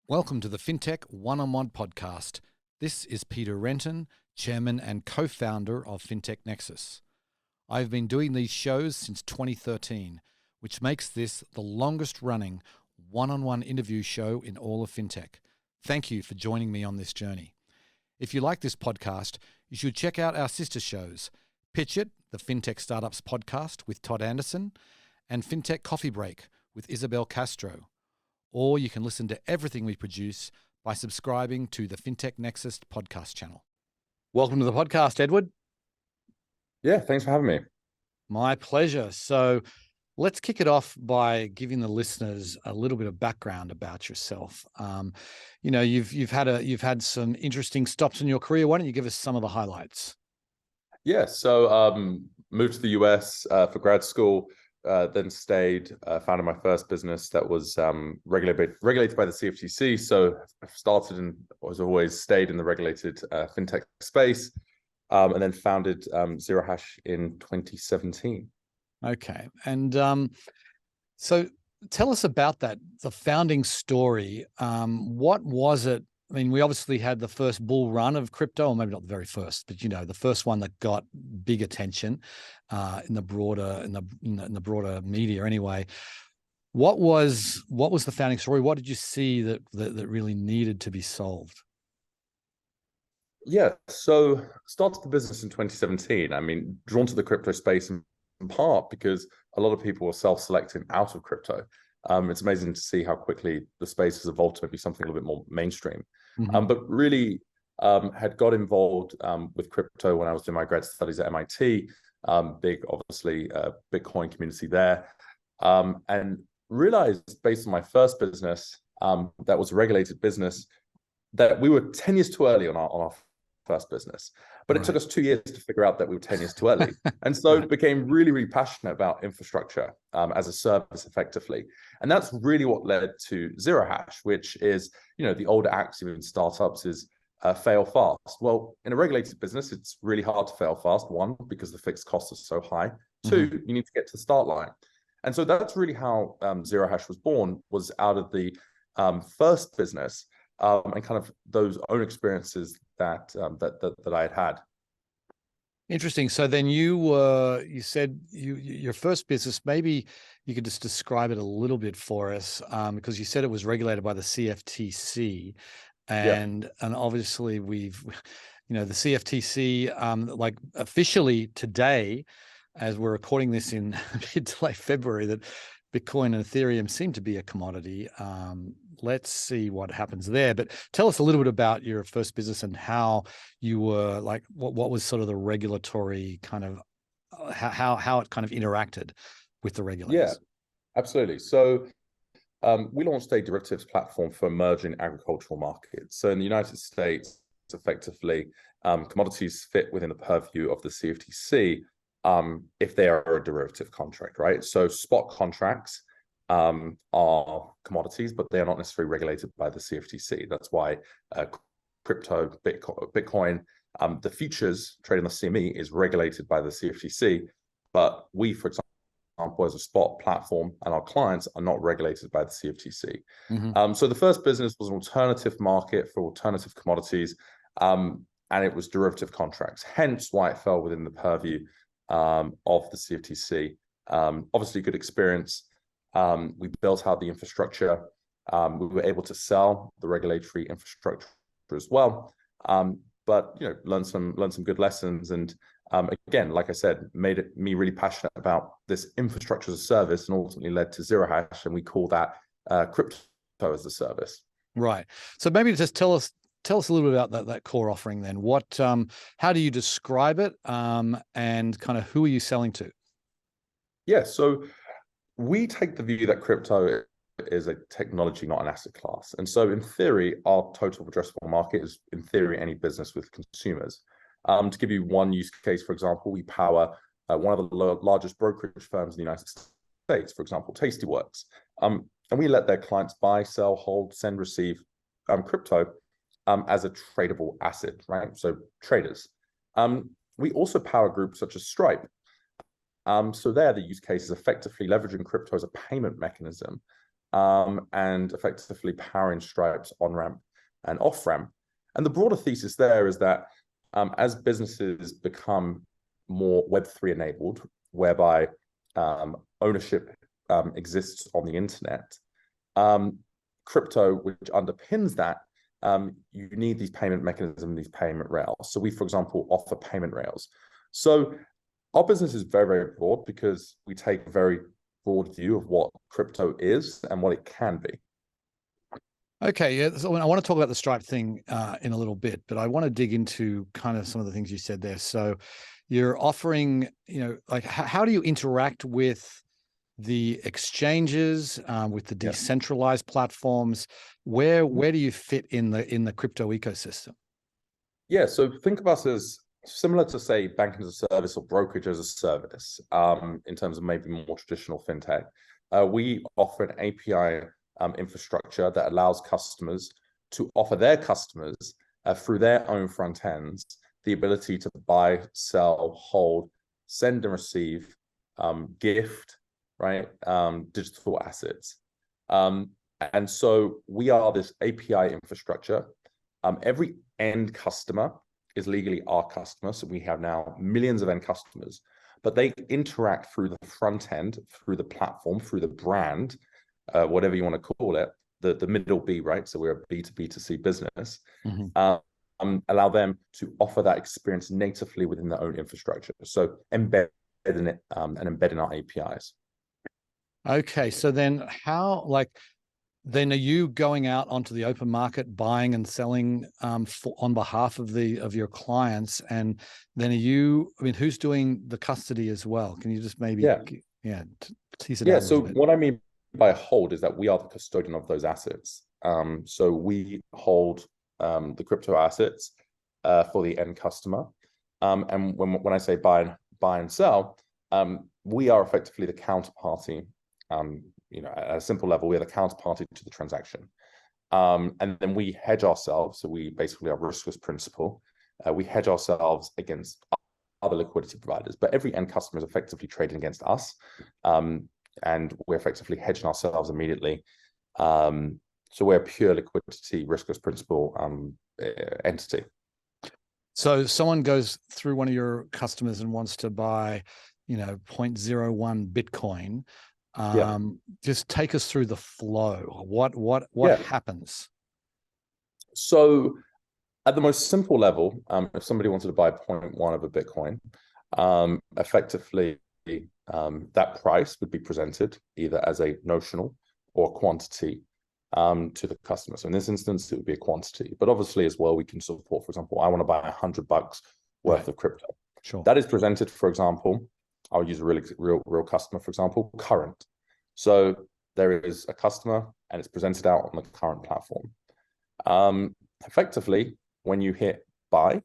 Welcome to the Fintech One-on-One podcast. This is Peter Renton, chairman and co-founder of Fintech Nexus. I've been doing these shows since 2013, which makes this the longest running one-on-one interview show in all of fintech. Thank you for joining me on this journey. If you like this podcast, you should check out our sister shows, Pitch It, the Fintech Startups podcast with Todd Anderson, and Fintech Coffee Break with Isabel Castro. Or you can listen to everything we produce by subscribing to the Fintech Nexus podcast channel. Welcome to the podcast, Edward. Yeah, thanks for having me. My pleasure. So let's kick it off by giving the listeners a little bit of background about yourself. You've had some interesting stops in your career. Why don't you give us some of the highlights? Yeah, so moved to the US for grad school. Then stayed, founded my first business that was regulated by the CFTC. So I've started and was always stayed in the regulated fintech space, and then founded Zero Hash in 2017. Okay, and so tell us about that, the founding story. What was it? I mean, we obviously had the first bull run of crypto, or maybe not the very first, but the first one that got big attention in the broader media. Anyway, what was the founding story? What did you see that really needed to be solved? Yeah, so started the business in 2017. I mean, drawn to the crypto space in part because a lot of people were self-selecting out of crypto. It's amazing to see how quickly the space has evolved to be something a little bit more mainstream. Mm-hmm. But really had got involved with crypto when I was doing my grad studies at MIT. Big, obviously, Bitcoin community there. And realized based on my first business, that was a regulated business, that we were 10 years too early on our first business. But it took us 2 years to figure out that we were 10 years too early. And so became really, really passionate about infrastructure as a service effectively. And that's really what led to Zero Hash, which is, the older axiom in startups is fail fast. Well, in a regulated business, it's really hard to fail fast. One, because the fixed costs are so high. Two, you need to get to the start line. And so that's really how Zero Hash was born, was out of the first business and kind of those own experiences that I had. Interesting. So then you said your first business, maybe you could just describe it a little bit for us, because you said it was regulated by the CFTC, and obviously the CFTC, like officially today, as we're recording this in mid to late February, that Bitcoin and Ethereum seem to be a commodity. Let's see what happens there. But tell us a little bit about your first business and how you were, like, what was sort of the regulatory kind of, how it kind of interacted with the regulators. Yeah, absolutely. So we launched a derivatives platform for emerging agricultural markets. So in the United States, effectively, commodities fit within the purview of the CFTC if they are a derivative contract, right? So spot contracts are commodities, but they are not necessarily regulated by the CFTC. That's why crypto, Bitcoin, the futures trade on the CME is regulated by the CFTC, but we, for example, as a spot platform and our clients are not regulated by the CFTC. So the first business was an alternative market for alternative commodities, and it was derivative contracts, hence why it fell within the purview of the CFTC. Obviously, good experience. We built out the infrastructure. We were able to sell the regulatory infrastructure as well. But learned some good lessons. And again, like I said, made me really passionate about this infrastructure as a service, and ultimately led to Zero Hash, and we call that crypto as a service. Right. So maybe just tell us a little bit about that core offering then. What, how do you describe it, and kind of who are you selling to? Yeah, so we take the view that crypto is a technology, not an asset class. And so in theory, our total addressable market is, in theory, any business with consumers. To give you one use case, for example, we power one of the largest brokerage firms in the United States, for example, Tastyworks. And we let their clients buy, sell, hold, send, receive crypto as a tradable asset, right? So traders. We also power groups such as Stripe. So there, the use case is effectively leveraging crypto as a payment mechanism and effectively powering Stripe's on-ramp and off-ramp. And the broader thesis there is that as businesses become more Web3 enabled, whereby ownership exists on the internet, crypto, which underpins that, you need these payment mechanisms, these payment rails. So we, for example, offer payment rails. So our business is very, very broad because we take a very broad view of what crypto is and what it can be. Okay, yeah. So I want to talk about the Stripe thing in a little bit, but I want to dig into kind of some of the things you said there. So you're offering, like how do you interact with the exchanges, with the decentralized platforms? Where do you fit in the crypto ecosystem? Yeah, so think of us as similar to, say, banking as a service or brokerage as a service, in terms of maybe more traditional fintech. We offer an API infrastructure that allows customers to offer their customers through their own front ends the ability to buy, sell, hold, send and receive, gift, right, digital assets. And so we are this API infrastructure. Every end customer is legally our customer. So we have now millions of end customers, but they interact through the front end, through the platform, through the brand, whatever you want to call it, the middle B, right? So we're a B2B2C business. Allow them to offer that experience natively within their own infrastructure. So embed in it and embed in our APIs. Okay, so then then are you going out onto the open market, buying and selling on behalf of your clients? And then who's doing the custody as well? Can you just maybe tease it out? So what I mean by hold is that we are the custodian of those assets. So we hold the crypto assets for the end customer. And when I say buy and sell, we are effectively the counterparty. At a simple level, we're the counterparty to the transaction. And then we hedge ourselves. So we basically are riskless principal. We hedge ourselves against other liquidity providers, but every end customer is effectively trading against us. And we're effectively hedging ourselves immediately. So we're a pure liquidity, riskless principal entity. So someone goes through one of your customers and wants to buy, 0.01 Bitcoin. Just take us through the flow. What happens? So at the most simple level, if somebody wanted to buy 0.1 of a Bitcoin, effectively that price would be presented either as a notional or a quantity to the customer. So in this instance, it would be a quantity, but obviously as well, we can support, for example, I want to buy $100 worth of crypto. Sure. That is presented, for example, I'll use a real customer, for example, Current. So there is a customer and it's presented out on the Current platform. Effectively, when you hit buy,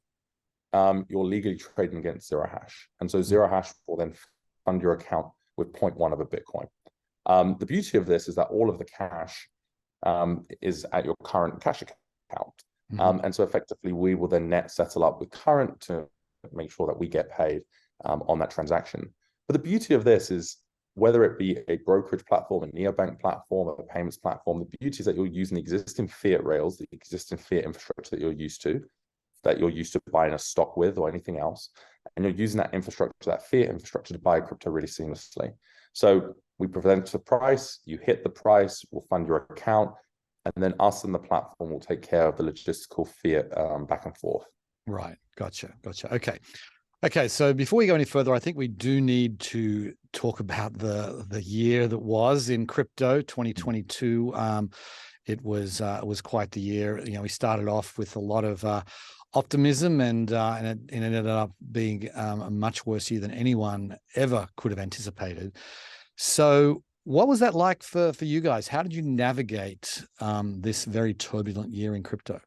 you're legally trading against zero hash. And so zero hash will then fund your account with 0.1 of a Bitcoin. The beauty of this is that all of the cash is at your Current cash account. And so effectively, we will then net settle up with Current to make sure that we get paid on that transaction. But the beauty of this is, whether it be a brokerage platform, a neobank platform, a payments platform, the beauty is that you're using the existing fiat rails, the existing fiat infrastructure that you're used to buying a stock with or anything else. And you're using that infrastructure, that fiat infrastructure, to buy crypto really seamlessly. So we present the price, you hit the price, we'll fund your account, and then us and the platform will take care of the logistical fiat back and forth. Right. Gotcha. Okay. So before we go any further, I think we do need to talk about the year that was in crypto, 2022. It was quite the year. We started off with a lot of optimism, and it ended up being a much worse year than anyone ever could have anticipated. So what was that like for you guys? How did you navigate this very turbulent year in crypto?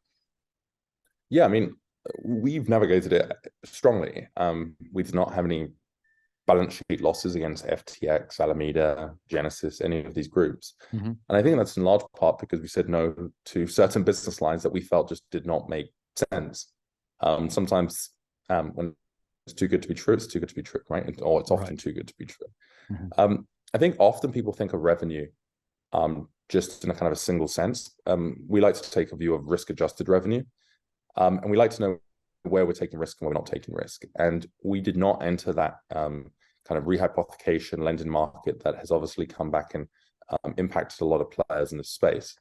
Yeah, I mean, we've navigated it strongly. We did not have any balance sheet losses against FTX, Alameda, Genesis, any of these groups. And I think that's in large part because we said no to certain business lines that we felt just did not make sense. Sometimes when it's too good to be true, it's too good to be true, right? Or it's often too good to be true. I think often people think of revenue just in a kind of a single sense. We like to take a view of risk-adjusted revenue, and we like to know where we're taking risk and where we're not taking risk. And we did not enter that kind of rehypothecation lending market that has obviously come back and impacted a lot of players in this space.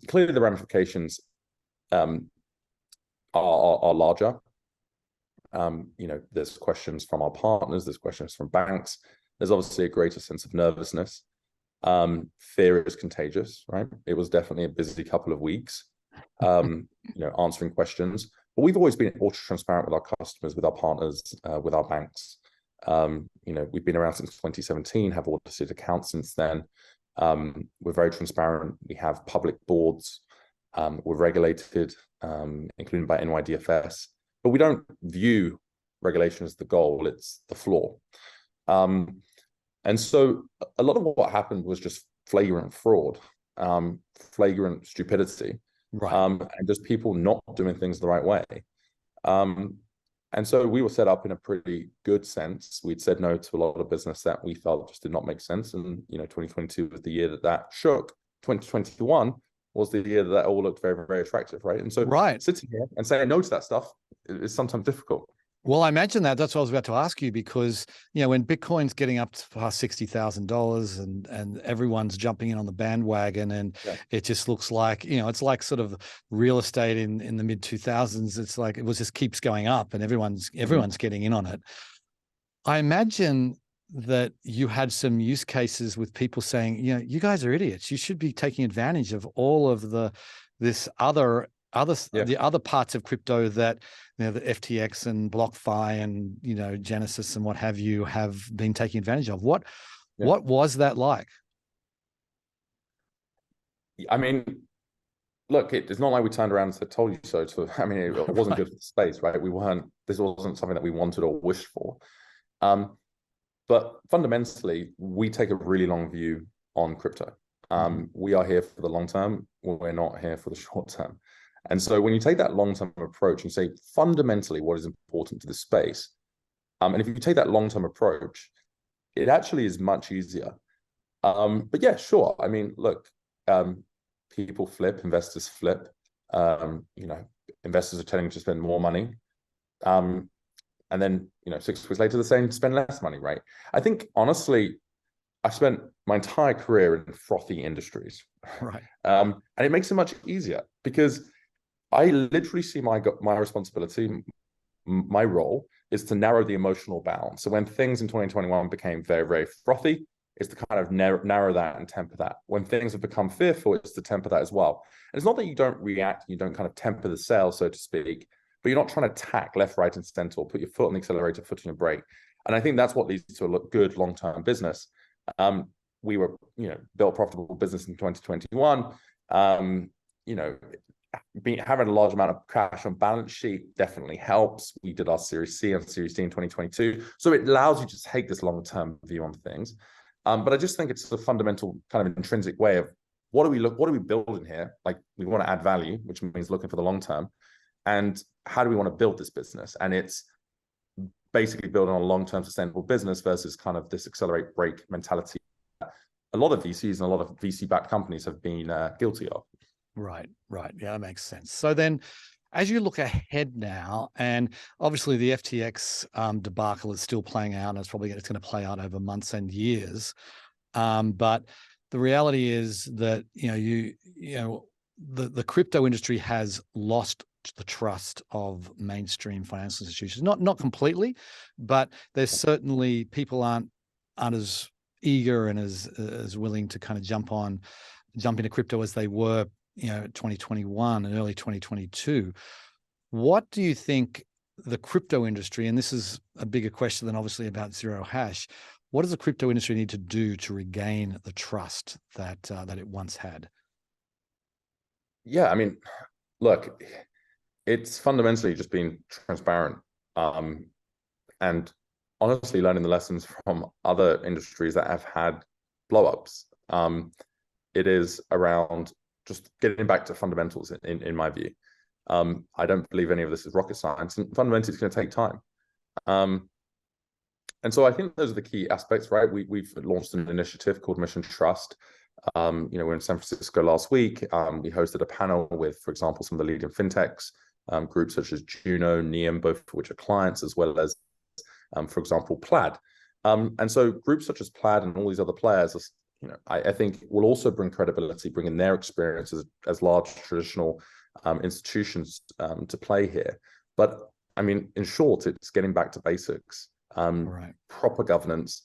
Clearly, the ramifications are larger. There's questions from our partners, there's questions from banks. There's obviously a greater sense of nervousness. Fear is contagious, right? It was definitely a busy couple of weeks, answering questions. But we've always been ultra transparent with our customers, with our partners, with our banks. We've been around since 2017, have audited accounts since then. We're very transparent. We have public boards. We're regulated, including by NYDFS. But we don't view regulation as the goal, it's the floor. And so a lot of what happened was just flagrant fraud, flagrant stupidity, right. And just people not doing things the right way. And so we were set up in a pretty good sense. We'd said no to a lot of business that we felt just did not make sense. And, 2022 was the year that shook. 2021 was the year that all looked very, very attractive, right? And so sitting here and saying no to that stuff is sometimes difficult. Well, I imagine that. That's what I was about to ask you, because, when Bitcoin's getting up to past $60,000 and everyone's jumping in on the bandwagon, and it just looks like, it's like sort of real estate in the mid 2000s. It's like it just keeps going up and everyone's getting in on it. I imagine that you had some use cases with people saying, you guys are idiots. You should be taking advantage of all of the other parts of crypto that the FTX and BlockFi and Genesis and what have you have been taking advantage of. What was that like? I mean, look, it's not like we turned around and said, "Told you so." It wasn't good for the space, right? This wasn't something that we wanted or wished for. But fundamentally, we take a really long view on crypto. We are here for the long term. We're not here for the short term. And so when you take that long-term approach and say, fundamentally, what is important to the space? And if you take that long-term approach, it actually is much easier. But yeah, sure. I mean, look, people flip, investors flip. Investors are tending to spend more money. And then, 6 weeks later, they're saying spend less money, right? I think, honestly, I've spent my entire career in frothy industries. Right. And it makes it much easier because I literally see my responsibility, my role is to narrow the emotional bound. So when things in 2021 became very, very frothy, it's to kind of narrow that and temper that. When things have become fearful, it's to temper that as well. And it's not that you don't react, you don't kind of temper the sail, so to speak, but you're not trying to tack left, right, and center, or put your foot on the accelerator, foot on your brake. And I think that's what leads to a good long-term business. We were, built profitable business in 2021. Having a large amount of cash on balance sheet definitely helps. We did our Series C and Series D in 2022. So it allows you to take this long-term view on things. But I just think it's a fundamental kind of intrinsic way of what are we building here? Like, we want to add value, which means looking for the long term. And how do we want to build this business? And it's basically building on a long-term sustainable business versus kind of this accelerate break mentality. A lot of VCs and a lot of VC-backed companies have been guilty of. Right. Yeah, that makes sense. So then, as you look ahead now, and obviously the FTX debacle is still playing out, and it's going to play out over months and years. But the reality is that the crypto industry has lost the trust of mainstream financial institutions. Not completely, but there's certainly people aren't as eager and as willing to kind of jump into crypto as they were 2021 and early 2022. What do you think the crypto industry, and this is a bigger question than obviously about zero hash, what does the crypto industry need to do to regain the trust that it once had? Yeah, I mean, look, it's fundamentally just being transparent, and honestly learning the lessons from other industries that have had blowups. It is around just getting back to fundamentals in my view. I don't believe any of this is rocket science, and fundamentally it's going to take time. And so I think those are the key aspects, right? We've launched an initiative called Mission Trust. We're in San Francisco last week. We hosted a panel with, for example, some of the leading fintechs, groups such as Juno, Neum, both of which are clients, as well as, for example, Plaid. And so groups such as Plaid and all these other players, I think will also bring credibility, bringing their experience as large traditional institutions to play here. But I mean, in short, it's getting back to basics, proper governance,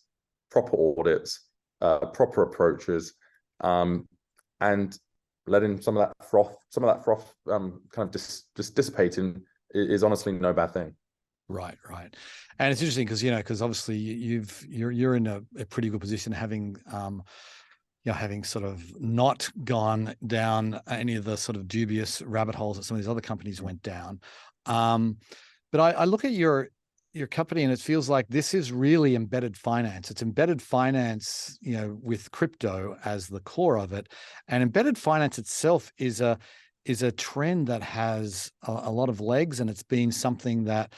proper audits, proper approaches, and letting some of that froth kind of just dissipating is honestly no bad thing. Right. And it's interesting because obviously you're in a pretty good position, having having sort of not gone down any of the sort of dubious rabbit holes that some of these other companies went down. But I look at your company and it feels like this is really embedded finance. It's embedded finance, with crypto as the core of it. And embedded finance itself is a trend that has a lot of legs, and it's been something that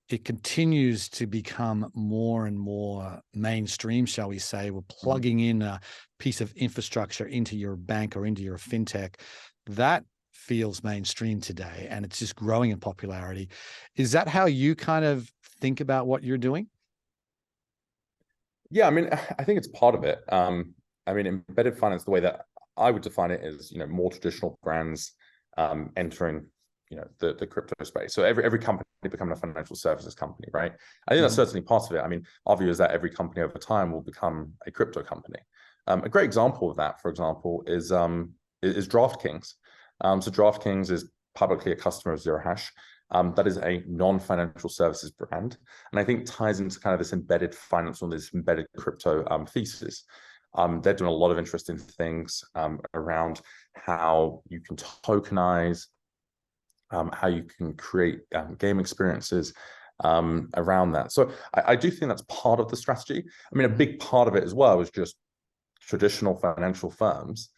it continues to become more and more mainstream, shall we say. We're plugging in a piece of infrastructure into your bank or into your fintech. That feels mainstream today, and it's just growing in popularity. Is that how you kind of think about what you're doing? Yeah, I mean, I think it's part of it. I mean, embedded finance, the way that I would define it is, more traditional brands entering, the crypto space. So every company becoming a financial services company, right? I think that's certainly part of it. I mean, our view is that every company over time will become a crypto company. A great example of that, for example, is DraftKings. So DraftKings is publicly a customer of Zero Hash. That is a non-financial services brand, and I think ties into kind of this embedded finance or this embedded crypto thesis. They're doing a lot of interesting things around how you can tokenize, how you can create game experiences around that. So I do think that's part of the strategy. I mean, a big part of it as well is just traditional financial firms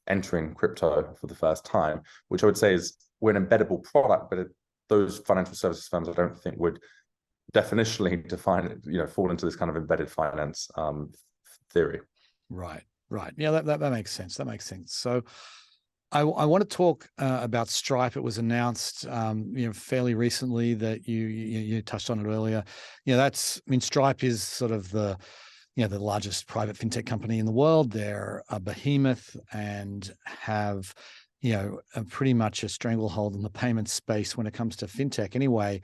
entering crypto for the first time, which I would say is we're an embeddable product, but those financial services firms I don't think would definitionally define it, fall into this kind of embedded finance theory. Right. Yeah, that makes sense. So I want to talk about Stripe. It was announced, fairly recently that you touched on it earlier. Stripe is sort of the largest private fintech company in the world. They're a behemoth and have, pretty much a stranglehold in the payment space when it comes to fintech. Anyway,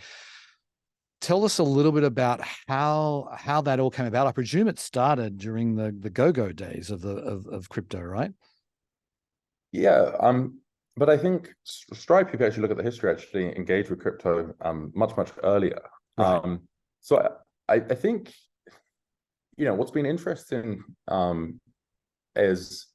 tell us a little bit about how that all came about. I presume it started during the go-go days of crypto, right? Yeah, but I think Stripe, if you actually look at the history, actually engaged with crypto much earlier. Right. So I think, what's been interesting is,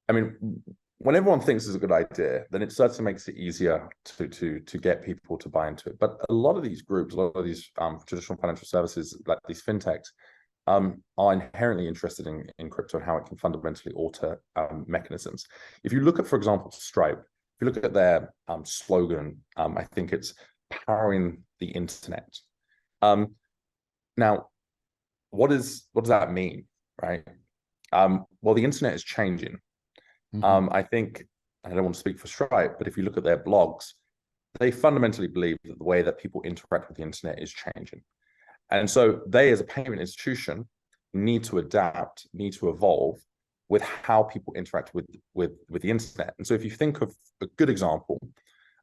I mean, when everyone thinks it's a good idea, then it certainly makes it easier to get people to buy into it. But a lot of these groups, a lot of these traditional financial services, like these fintechs, are inherently interested in crypto and how it can fundamentally alter mechanisms. If you look at, for example, Stripe, if you look at their slogan, I think it's powering the internet. Now, what does that mean, right? Well, the internet is changing. I think, I don't want to speak for Stripe, but if you look at their blogs, they fundamentally believe that the way that people interact with the internet is changing. And so they, as a payment institution, need to adapt, need to evolve with how people interact with the internet. And so if you think of a good example,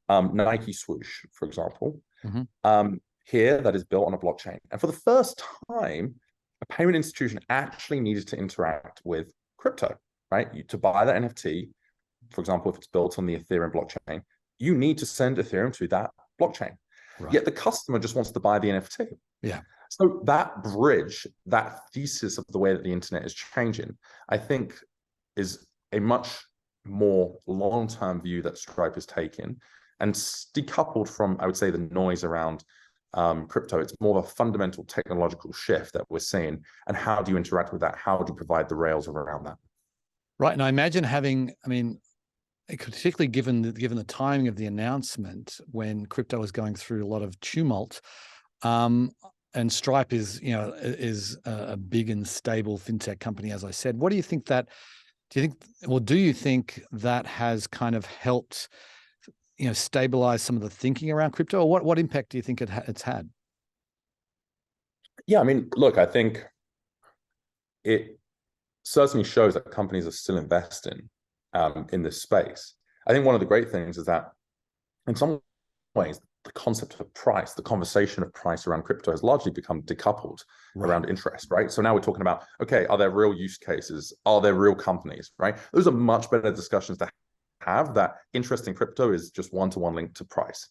Nike Swoosh, for example, here that is built on a blockchain. And for the first time, a payment institution actually needed to interact with crypto, right? To buy that NFT, for example, if it's built on the Ethereum blockchain, you need to send Ethereum to that blockchain. Right. Yet the customer just wants to buy the NFT. Yeah. So that bridge, that thesis of the way that the internet is changing, I think is a much more long-term view that Stripe is taking, and decoupled from, I would say, the noise around crypto. It's more of a fundamental technological shift that we're seeing. And how do you interact with that? How do you provide the rails around that? Right. And I imagine particularly given the timing of the announcement when crypto was going through a lot of tumult, and Stripe is, you know, is a big and stable fintech company, as I said. What do you think that? Do you think that has kind of helped, you know, stabilize some of the thinking around crypto, or what impact do you think it's had? Yeah, I mean, look, I think it certainly shows that companies are still investing in this space. I think one of the great things is that in some ways, the concept of price, the conversation of price around crypto has largely become decoupled around interest, right? So now we're talking about, okay, are there real use cases? Are there real companies, right? Those are much better discussions to have. That interest in crypto is just one-to-one linked to price.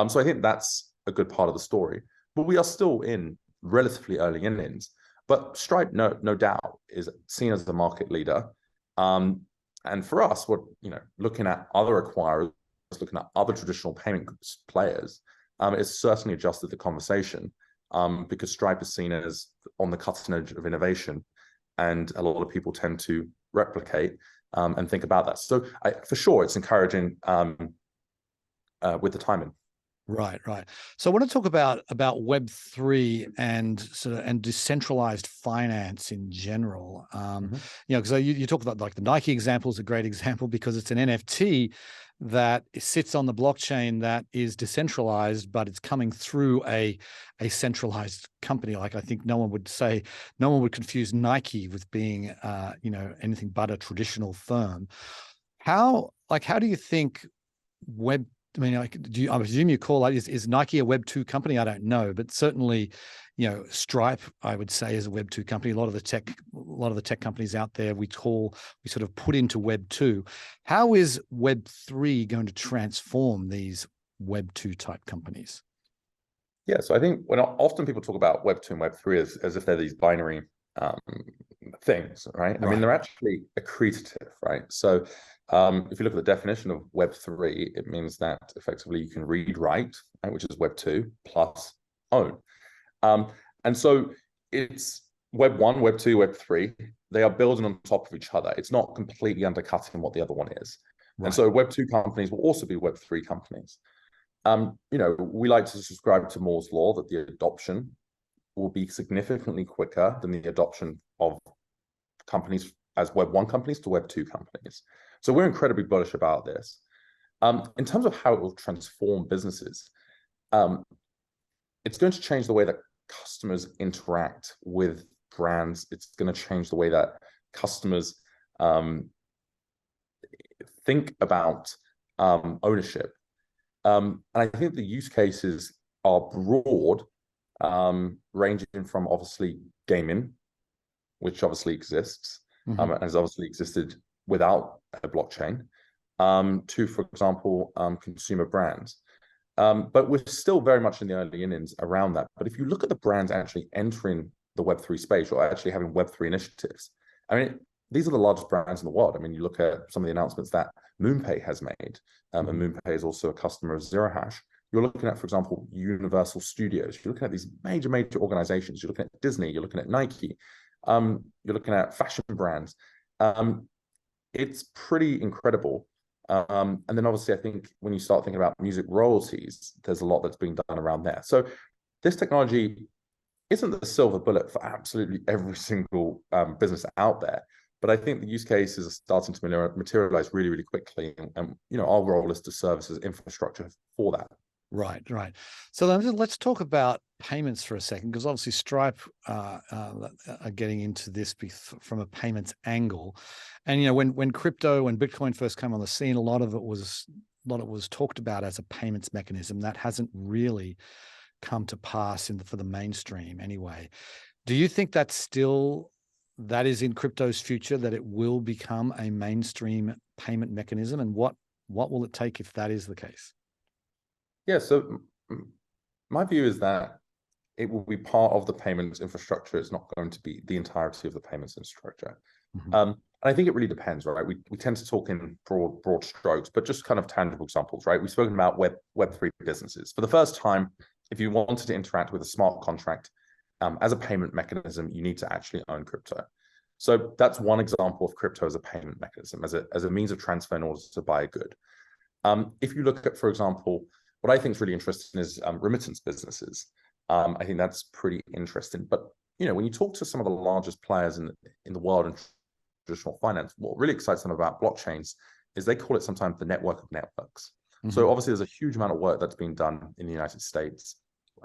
So I think that's a good part of the story. But we are still in relatively early innings. But Stripe, no doubt, is seen as the market leader. And for us, we're looking at other acquirers, looking at other traditional payment players, it's certainly adjusted the conversation because Stripe is seen as on the cutting edge of innovation, and a lot of people tend to replicate and think about that. So for sure, it's encouraging with the timing. Right. So I want to talk about Web3 and decentralized finance in general. You know, because you talk about, like, the Nike example is a great example because it's an NFT that sits on the blockchain that is decentralized, but it's coming through a centralized company. Like, I think no one would confuse Nike with being anything but a traditional firm. How do you think I presume you call that, is Nike a Web 2 company? I don't know, but certainly, you know, Stripe, I would say, is a Web 2 company. A lot of the tech companies out there we sort of put into Web 2. How is Web 3 going to transform these Web 2 type companies? Yeah, so I think when often people talk about Web 2 and Web 3 as if they're these binary things, right? I mean, they're actually accretive, right? So if you look at the definition of Web 3, it means that effectively you can read, write, right, which is Web 2 plus own. And so it's Web 1, Web 2, Web 3. They are building on top of each other. It's not completely undercutting what the other one is. Right. And so Web 2 companies will also be Web 3 companies. We like to subscribe to Moore's law that the adoption will be significantly quicker than the adoption of companies as Web 1 companies to Web 2 companies. So we're incredibly bullish about this. In terms of how it will transform businesses, it's going to change the way that customers interact with brands. It's going to change the way that customers think about ownership. And I think the use cases are broad, ranging from obviously gaming, which obviously exists, and has obviously existed without a blockchain, to, for example, consumer brands. But we're still very much in the early innings around that. But if you look at the brands actually entering the Web3 space or actually having Web3 initiatives, I mean, these are the largest brands in the world. I mean, you look at some of the announcements that MoonPay has made, and MoonPay is also a customer of Zero Hash. You're looking at, for example, Universal Studios. You're looking at these major organizations. You're looking at Disney. You're looking at Nike. You're looking at fashion brands. It's pretty incredible. And then obviously, I think when you start thinking about music royalties, there's a lot that's being done around there. So this technology isn't the silver bullet for absolutely every single business out there. But I think the use cases are starting to materialize really, really quickly. And our role is to serve as infrastructure for that. Right. So then let's talk about payments for a second, because obviously Stripe are getting into this from a payments angle. And when crypto and Bitcoin first came on the scene, a lot of it was talked about as a payments mechanism that hasn't really come to pass for the mainstream anyway. Do you think that is in crypto's future, that it will become a mainstream payment mechanism? And what will it take if that is the case? Yeah, so my view is that it will be part of the payments infrastructure. It's not going to be the entirety of the payments infrastructure. And I think it really depends, right? We tend to talk in broad strokes, but just kind of tangible examples, right? We've spoken about Web3 businesses. For the first time, if you wanted to interact with a smart contract as a payment mechanism, you need to actually own crypto. So that's one example of crypto as a payment mechanism, as a means of transfer in order to buy a good. If you look at, for example, what I think is really interesting is remittance businesses. I think that's pretty interesting. But when you talk to some of the largest players in the world in traditional finance, what really excites them about blockchains is they call it sometimes the network of networks. So obviously there's a huge amount of work that's been done in the United States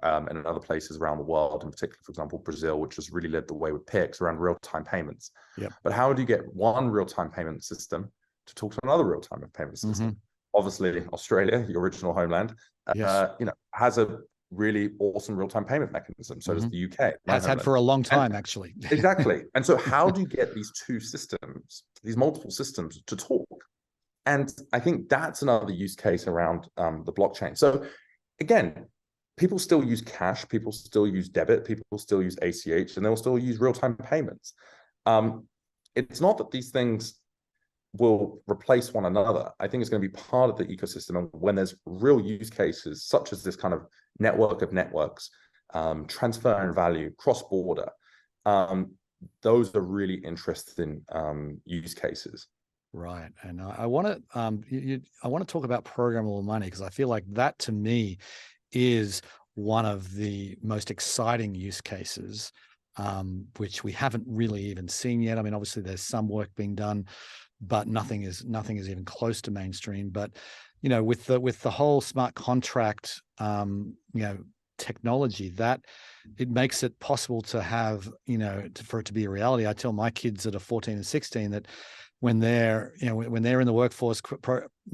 and in other places around the world, in particular, for example, Brazil, which has really led the way with PIX around real-time payments. Yep. But how do you get one real-time payment system to talk to another real-time payment system? Obviously, Australia, your original homeland, has a really awesome real-time payment mechanism. So does the UK. Has had for a long time, actually. Exactly. And so how do you get these two systems, these multiple systems, to talk? And I think that's another use case around the blockchain. So again, people still use cash, people still use debit, people still use ACH, and they'll still use real-time payments. It's not that these things will replace one another. I think it's going to be part of the ecosystem. And when there's real use cases, such as this kind of network of networks, transfer in value, cross-border, those are really interesting use cases. Right, and I want to talk about programmable money, because I feel like that, to me, is one of the most exciting use cases, which we haven't really even seen yet. I mean, obviously there's some work being done, but nothing is even close to mainstream. But with the whole smart contract technology, that it makes it possible to have for it to be a reality. I tell my kids that are 14 and 16 that when they're in the workforce,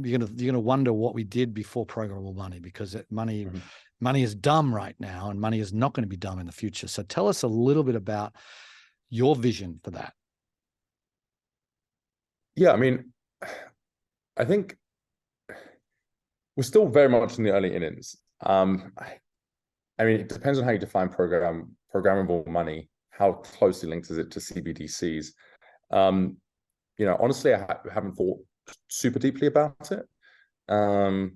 you're gonna wonder what we did before programmable money, because money is dumb right now, and money is not going to be dumb in the future. So tell us a little bit about your vision for that. Yeah, I mean, I think we're still very much in the early innings. I mean, it depends on how you define programmable money. How closely linked is it to CBDCs? Honestly, I haven't thought super deeply about it. So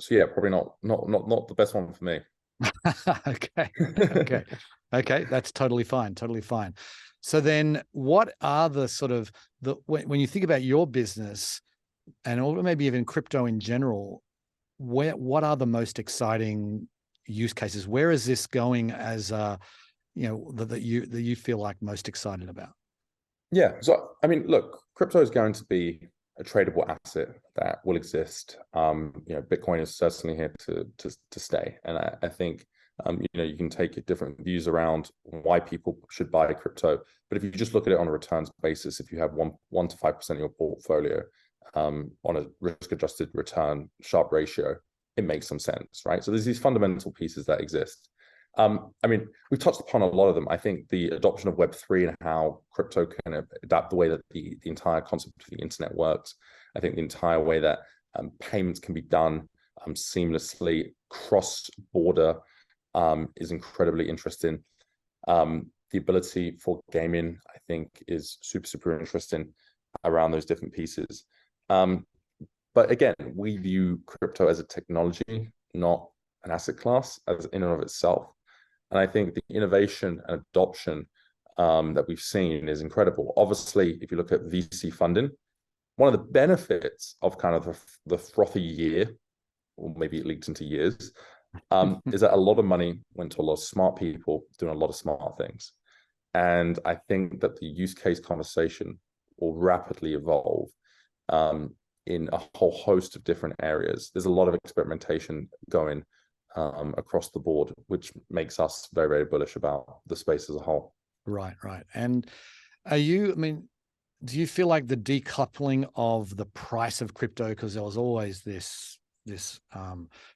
yeah, probably not the best one for me. Okay. That's totally fine. So then, what are the sort of when you think about your business, and or maybe even crypto in general, what are the most exciting use cases? Where is this going as that you feel like most excited about? Yeah. So I mean, look, crypto is going to be a tradable asset that will exist. Bitcoin is certainly here to stay, and I think you can take different views around why people should buy crypto. But if you just look at it on a returns basis, if you have 1 to 5% of your portfolio on a risk-adjusted return Sharpe ratio, it makes some sense, right? So there's these fundamental pieces that exist. I mean, we've touched upon a lot of them. I think the adoption of Web3 and how crypto can adapt the way that the entire concept of the internet works. I think the entire way that payments can be done seamlessly cross-border is incredibly interesting. The ability for gaming, I think, is super interesting around those different pieces. But again, we view crypto as a technology, not an asset class as in and of itself. And I think the innovation and adoption that we've seen is incredible. Obviously, if you look at VC funding, one of the benefits of kind of the frothy year, or maybe it leaked into years, is that a lot of money went to a lot of smart people doing a lot of smart things. And I think that the use case conversation will rapidly evolve in a whole host of different areas. There's a lot of experimentation going across the board, which makes us very, very bullish about the space as a whole. Right. And do you feel like the decoupling of the price of crypto, because there was always this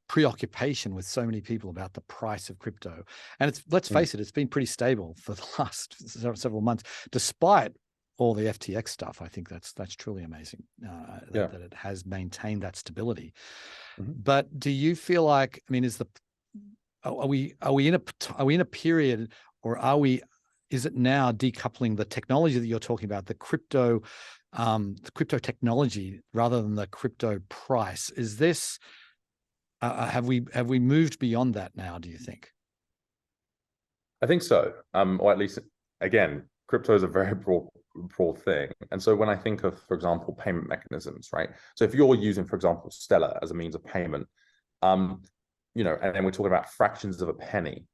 preoccupation with so many people about the price of crypto, and let's face it, it's been pretty stable for the last several months, despite all the FTX stuff. I think that's truly amazing that it has maintained that stability. But do you feel like, I mean, are we in a period, or is it now decoupling the technology that you're talking about, the crypto technology, rather than the crypto price? Is this have we moved beyond that now, do you think? I think so, or at least, again, crypto is a very broad thing. And so when I think of, for example, payment mechanisms, right? So if you're using, for example, Stellar as a means of payment, and then we're talking about fractions of a penny.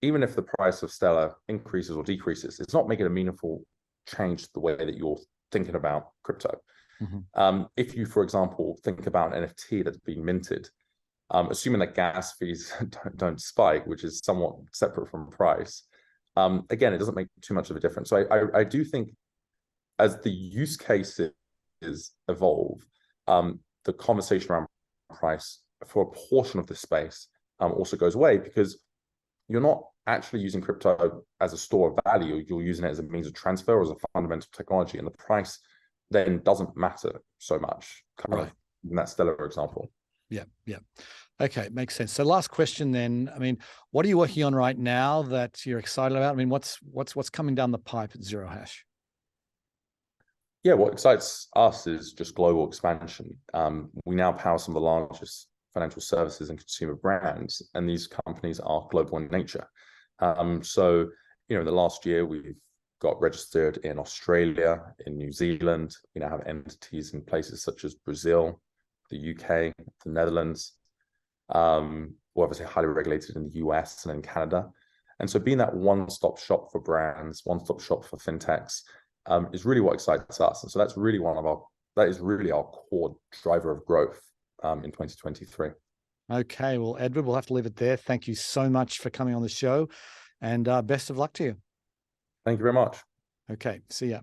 Even if the price of Stellar increases or decreases, it's not making a meaningful change to the way that you're thinking about crypto. If you, for example, think about an NFT that's being minted, assuming that gas fees don't spike, which is somewhat separate from price, again, it doesn't make too much of a difference. So I do think as the use cases evolve, the conversation around price for a portion of the space also goes away, because you're not actually using crypto as a store of value. You're using it as a means of transfer or as a fundamental technology, and the price then doesn't matter so much, kind of in that Stellar example. Yeah. Okay, makes sense. So last question then. I mean, what are you working on right now that you're excited about? I mean, what's coming down the pipe at Zero Hash? Yeah, what excites us is just global expansion. We now power some of the largest financial services and consumer brands, and these companies are global in nature. So, in the last year, we've got registered in Australia, in New Zealand. We now have entities in places such as Brazil, the UK, the Netherlands. We're obviously highly regulated in the US and in Canada. And so being that one-stop shop for brands, one-stop shop for fintechs, is really what excites us. And so that's really that is really our core driver of growth in 2023. Okay, well, Edward, we'll have to leave it there. Thank you so much for coming on the show, and best of luck to you. Thank you very much. Okay, see ya.